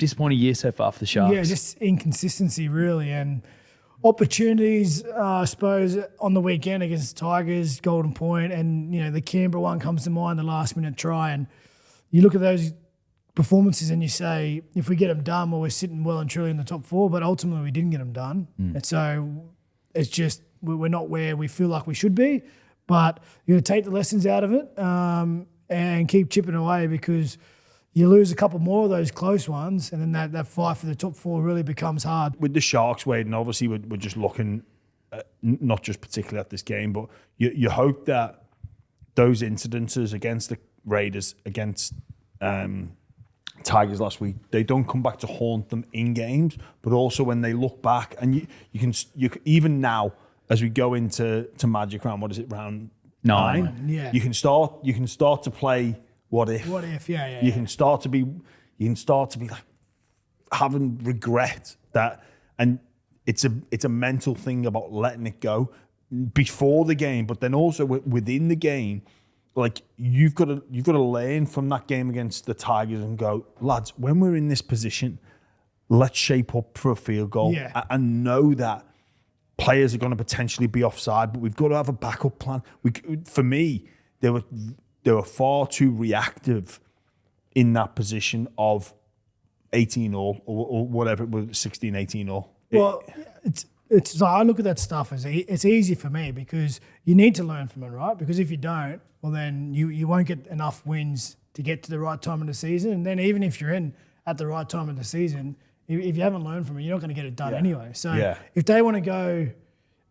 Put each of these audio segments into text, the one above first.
disappointing year so far for the Sharks. Yeah, just inconsistency really, and opportunities. I suppose on the weekend against Tigers, Golden Point, and the Canberra one comes to mind, the last minute try, and you look at those performances and you say, if we get them done, well, we're sitting well and truly in the top 4, but ultimately we didn't get them done, and so it's just we're not where we feel like we should be. But you got to take the lessons out of it and keep chipping away, because you lose a couple more of those close ones, and then that fight for the top 4 really becomes hard. With the Sharks, Wade, and obviously we're just looking at, not just particularly at this game, but you hope that those incidences against the Raiders, against Tigers last week, they don't come back to haunt them in games, but also when they look back, and you can even now as we go into Magic Round, what is it, round 9? Yeah. You can start to play what if. What if? Yeah. You can start to be like having regret that, and it's a mental thing about letting it go before the game, but then also within the game. Like you've got to learn from that game against the Tigers and go, lads, when we're in this position, let's shape up for a field goal and know that players are going to potentially be offside, but we've got to have a backup plan. For me, they were far too reactive in that position of 18 all or whatever it was, 16, 18 all. Well, it's I look at that stuff as it's easy for me, because you need to learn from it, right? Because if you don't, well, then you won't get enough wins to get to the right time of the season. And then even if you're in at the right time of the season, if you haven't learned from it, you're not going to get it done anyway. So if they want to go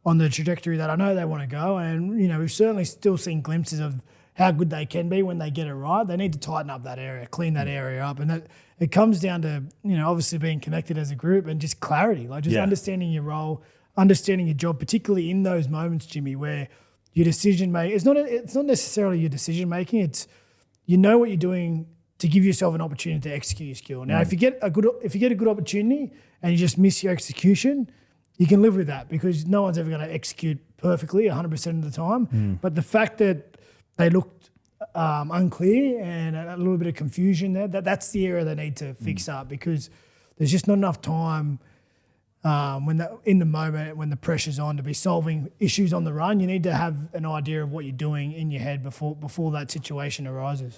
on the trajectory that I know they want to go, and we've certainly still seen glimpses of how good they can be when they get it right, they need to tighten up that area, clean that area up. And it comes down to, obviously being connected as a group and just clarity, like just understanding your role, understanding your job, particularly in those moments, Jimmy, where your decision making, it's not necessarily your decision making, it's what you're doing to give yourself an opportunity to execute your skill. Now, if you get a good opportunity and you just miss your execution, you can live with that, because no one's ever going to execute perfectly 100% of the time. But the fact that they looked unclear and a little bit of confusion there, that's the area they need to fix up, because there's just not enough time in the moment when the pressure's on to be solving issues on the run. You need to have an idea of what you're doing in your head before that situation arises.